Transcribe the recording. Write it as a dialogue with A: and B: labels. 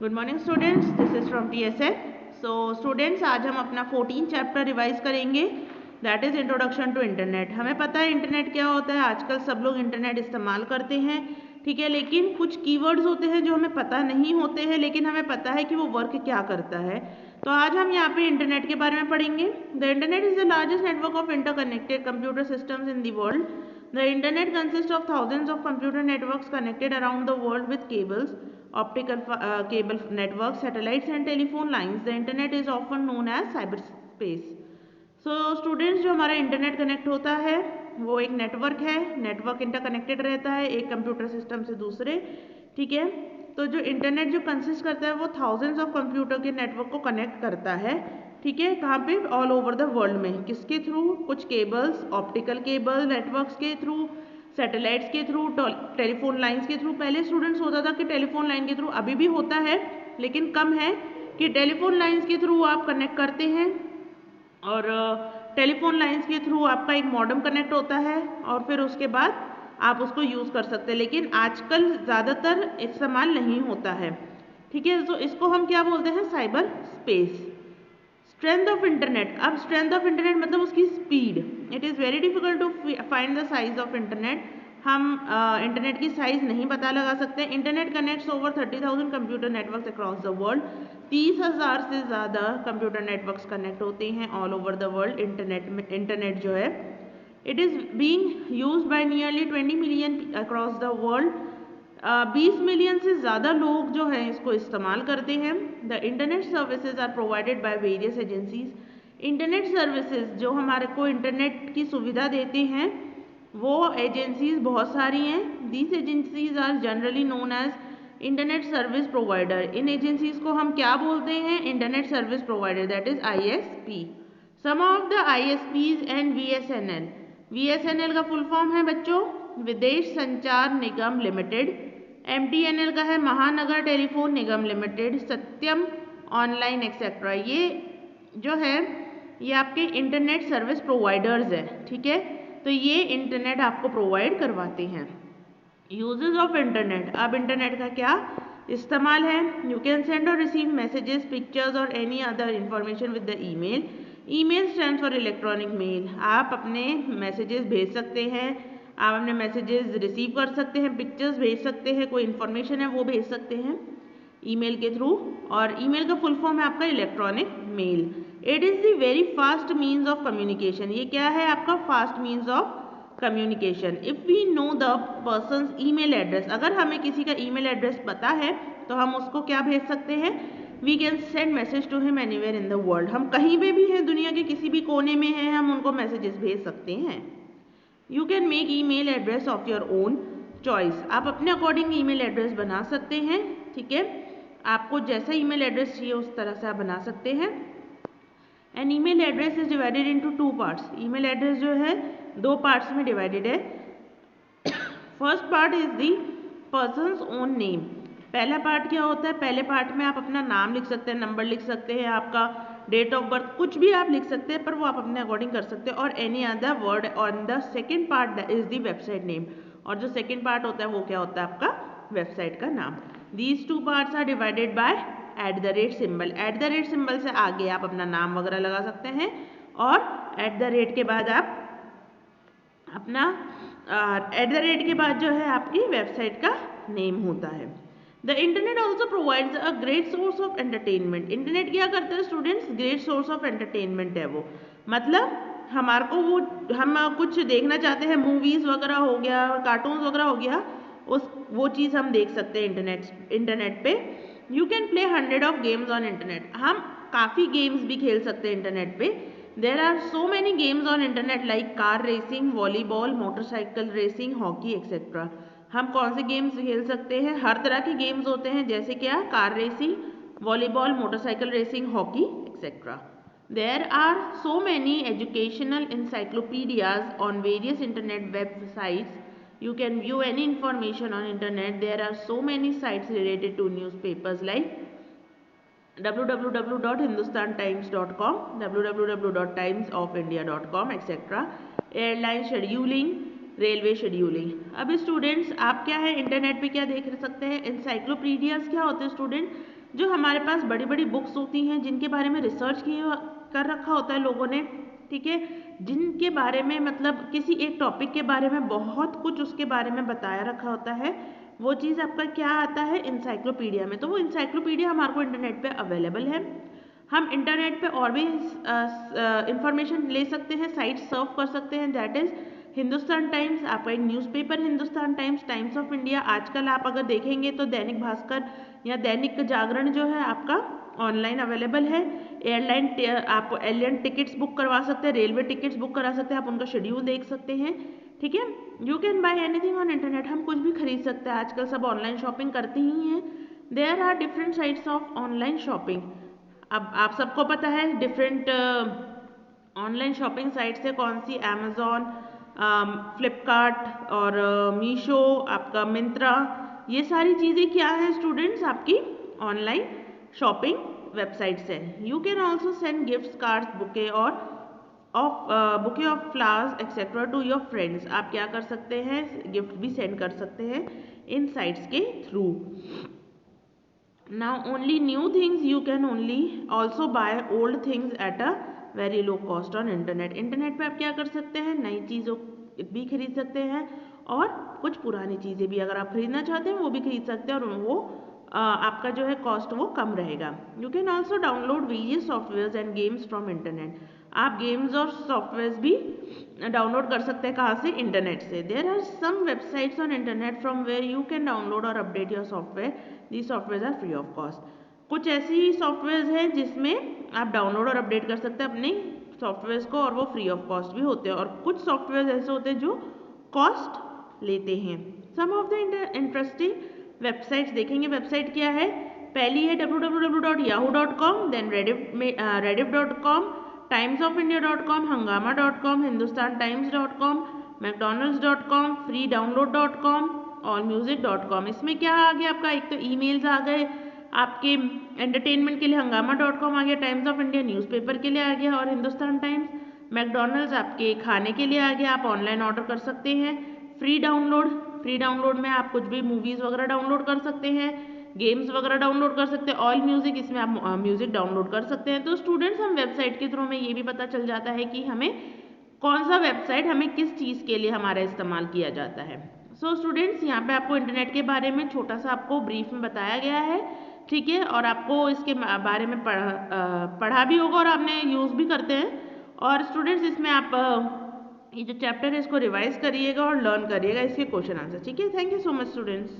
A: Good morning students, this is from TSN। So students, आज हम अपना 14 चैप्टर रिवाइज करेंगे, that is introduction to internet. हमें पता है इंटरनेट क्या होता है, आजकल सब लोग इंटरनेट इस्तेमाल करते हैं, ठीक है, लेकिन कुछ कीवर्ड्स होते हैं जो हमें पता नहीं होते हैं, लेकिन हमें पता है कि वो वर्क क्या करता है। तो आज हम यहाँ पे इंटरनेट के बारे में पढ़ेंगे। The internet is the largest network of interconnected computer systems in the world. The internet consists of thousands of computer networks connected around the world with cables, optical cable networks, satellites and telephone lines. The internet is often known as cyberspace. So students, जो हमारा internet connect होता है वो एक network है। Network interconnected रहता है एक कंप्यूटर सिस्टम से दूसरे, ठीक है। तो जो इंटरनेट जो कंसिस्ट करता है वो थाउजेंड्स ऑफ कंप्यूटर के नेटवर्क को कनेक्ट करता है, ठीक है। कहाँ पे? ऑल ओवर द वर्ल्ड में। किसके थ्रू? कुछ केबल्स, ऑप्टिकल केबल नेटवर्क्स के थ्रू, सैटेलाइट्स के थ्रू, टेलीफोन लाइंस के थ्रू। पहले स्टूडेंट्स होता था कि टेलीफोन लाइन के थ्रू, अभी भी होता है लेकिन कम है, कि टेलीफोन लाइंस के थ्रू आप कनेक्ट करते हैं और टेलीफोन लाइंस के थ्रू आपका एक मॉडेम कनेक्ट होता है और फिर उसके बाद आप उसको यूज़ कर सकते हैं, लेकिन आजकल ज़्यादातर इस्तेमाल नहीं होता है, ठीक है। तो इसको हम क्या बोलते हैं? Cyberspace. Strength of internet. अब स्ट्रेंथ ऑफ इंटरनेट मतलब उसकी speed. It is very difficult to find the size of internet. हम इंटरनेट की साइज नहीं पता लगा सकते। Internet connects over 30,000 computer networks across the world. 30,000 से ज़्यादा कंप्यूटर नेटवर्क्स कनेक्ट होते हैं all over the world. Internet जो है, it is being used by nearly 20 million across the world. 20 million से ज़्यादा लोग जो हैं इसको इस्तेमाल करते हैं। The internet services are provided by various agencies. Internet services जो हमारे को इंटरनेट की सुविधा देते हैं वो एजेंसीज बहुत सारी हैं। These agencies are generally known as internet service provider. इन एजेंसीज को हम क्या बोलते हैं? Internet service provider, that is ISP। Some of the ISPs and VSNL। VSNL का फुल फॉर्म है बच्चों विदेश संचार निगम लिमिटेड। MTNL का है महानगर टेलीफोन निगम लिमिटेड, सत्यम ऑनलाइन एक्सेट्रा। ये जो है ये आपके इंटरनेट सर्विस प्रोवाइडर्स हैं, ठीक है। तो ये इंटरनेट आपको प्रोवाइड करवाते हैं। Uses of internet. अब इंटरनेट का क्या इस्तेमाल है? यू कैन सेंड और रिसीव मैसेजेस, पिक्चर्स और any other information with the email. Email stands for electronic mail. आप अपने मैसेजेस भेज सकते हैं, आप अपने मैसेजेस रिसीव कर सकते हैं, पिक्चर्स भेज सकते हैं, कोई इन्फॉर्मेशन है वो भेज सकते हैं ईमेल के थ्रू। और ईमेल का फुल फॉर्म है आपका electronic mail. It is the very fast means of communication. ये क्या है आपका? Fast means of communication. If we know the person's email address, अगर हमें किसी का ईमेल एड्रेस पता है तो हम उसको क्या भेज सकते हैं? We can send message to him anywhere in the world. हम कहीं पे भी हैं, दुनिया के किसी भी कोने में हैं, हम उनको मैसेजेस भेज सकते हैं। You can make email address of your own choice. आप अपने अकॉर्डिंग ईमेल एड्रेस बना सकते हैं, ठीक है। आपको जैसा ईमेल एड्रेस चाहिए उस तरह से आप बना सकते हैं। An email address is divided into 2 parts. Email address जो है 2 पार्ट्स में डिवाइडेड है। First part is the person's own name. पहला पार्ट क्या होता है? पहले पार्ट में आप अपना नाम लिख सकते हैं, नंबर लिख सकते हैं, आपका डेट ऑफ बर्थ, कुछ भी आप लिख सकते हैं, पर वो आप अपने अकॉर्डिंग कर सकते हैं। और any other word on the second part is the website name. और जो सेकेंड पार्ट होता है वो क्या होता है? आपका वेबसाइट का नाम। These 2 parts are divided by @ symbol. @ Symbol से आगे आप अपना नाम वगैरह लगा सकते हैं और @ के बाद आप अपना @ के बाद जो है आपकी वेबसाइट का नेम होता है। The internet also provides a great source of entertainment. Internet क्या करता है students? Great source of entertainment है वो। मतलब हमारे को वो, हम कुछ देखना चाहते हैं, मूवीज़ वगैरह हो गया, कार्टून्स वगैरह हो गया, वो चीज़ हम देख सकते हैं इंटरनेट पे। You can play 100 of games on internet. हम काफ़ी गेम्स भी खेल सकते हैं इंटरनेट पे। There are so many games on internet like car racing, volleyball, motorcycle racing, hockey etcetera. हम कौन से गेम्स खेल सकते हैं? हर तरह के गेम्स होते हैं, जैसे क्या? Car racing, volleyball, motorcycle racing, hockey etcetera. There are so many educational encyclopedias on various internet websites. You can view any information on internet. There are so many sites related to newspapers like www.hindustantimes.com, www.timesofindia.com etc. Airline scheduling, railway scheduling. अब students आप क्या है internet पे क्या देख सकते हैं? इंसाइक्लोपीडियाज क्या होते हैं स्टूडेंट? जो हमारे पास बड़ी बड़ी बुक्स होती हैं जिनके बारे में रिसर्च कर रखा होता है लोगों ने, ठीक है, जिनके बारे में मतलब किसी एक टॉपिक के बारे में बहुत कुछ उसके बारे में बताया रखा होता है, वो चीज़ आपका क्या आता है इंसाइक्लोपीडिया में। तो वो इंसाइक्लोपीडिया हमारे को इंटरनेट पे अवेलेबल है। हम इंटरनेट पे और भी इंफॉर्मेशन ले सकते हैं, साइट सर्व कर सकते हैं, दैट इज़ हिंदुस्तान टाइम्स, आपका एक newspaper Hindustan times, times of India. आजकल आप अगर देखेंगे तो दैनिक भास्कर या दैनिक जागरण जो है आपका ऑनलाइन अवेलेबल है। एयरलाइन आप एयरलाइन टिकट्स बुक करवा सकते हैं, रेलवे टिकट्स बुक करा सकते हैं, आप उनका शेड्यूल देख सकते हैं, ठीक है। You can buy anything on internet, हम कुछ भी खरीद सकते हैं, आजकल सब ऑनलाइन शॉपिंग करते ही हैं। There are different sites of online shopping. अब आप सबको पता है डिफरेंट ऑनलाइन शॉपिंग साइट्स है कौन सी, अमेजोन, फ्लिपकार्ट और मीशो, आपका मिंत्रा, ये सारी चीज़ें क्या है स्टूडेंट्स, आपकी ऑनलाइन शॉपिंग वेबसाइट्स है। You can also send gift cards, bouquet और bouquet of flowers etcetera to your friends. आप क्या कर सकते हैं, गिफ्ट भी सेंड कर सकते हैं इन साइट्स के through. Now only new things you can only also buy old things at a very low cost on internet। Internet पे आप क्या कर सकते हैं, नई चीज़ों भी खरीद सकते हैं और कुछ पुरानी चीज़ें भी अगर आप खरीदना चाहते हैं वो भी खरीद सकते हैं, और वो आपका जो है कॉस्ट वो कम रहेगा। You can also download various software and games from internet. आप गेम्स और सॉफ्टवेयर भी डाउनलोड कर सकते हैं, कहाँ से, इंटरनेट से। There are some websites on internet from where you can download और update your software, the software are free of cost. कुछ ऐसी सॉफ्टवेयर हैं जिसमें आप डाउनलोड और अपडेट कर सकते हैं अपने सॉफ्टवेयर को, और वो फ्री ऑफ कॉस्ट भी होते हैं, और कुछ सॉफ्टवेयर ऐसे होते हैं जो कॉस्ट लेते हैं। सम ऑफ द इंटरेस्टिंग वेबसाइट्स देखेंगे, वेबसाइट क्या है, पहली है www.yahoo.com, then rediff.com, timesofIndia.com, hangama.com, hindustantimes.com, mcdonalds.com, freedownload.com, allmusic.com। इसमें क्या आ गया आपका, एक तो ईमेल्स आ गए आपके एंटरटेनमेंट के लिए, हंगामा.com आ गया, टाइम्स ऑफ इंडिया न्यूज़पेपर के लिए आ गया, और हिंदुस्तान टाइम्स, मैकडोनल्ड्स आपके खाने के लिए आ गया, आप ऑनलाइन ऑर्डर कर सकते हैं। फ्री डाउनलोड में आप कुछ भी मूवीज़ वगैरह डाउनलोड कर सकते हैं, गेम्स वगैरह डाउनलोड कर सकते हैं। ऑल म्यूज़िक, इसमें आप म्यूज़िक डाउनलोड कर सकते हैं। तो स्टूडेंट्स, हम वेबसाइट के थ्रू में ये भी पता चल जाता है कि हमें कौन सा वेबसाइट हमें किस चीज़ के लिए हमारा इस्तेमाल किया जाता है। सो स्टूडेंट्स, यहाँ पे आपको इंटरनेट के बारे में छोटा सा आपको ब्रीफ में बताया गया है, ठीक है, और आपको इसके बारे में पढ़ा भी होगा और आपने यूज़ भी करते हैं। और स्टूडेंट्स, इसमें आप ये जो चैप्टर है इसको रिवाइज करिएगा और लर्न करिएगा इसके क्वेश्चन आंसर, ठीक है। Thank you so much students.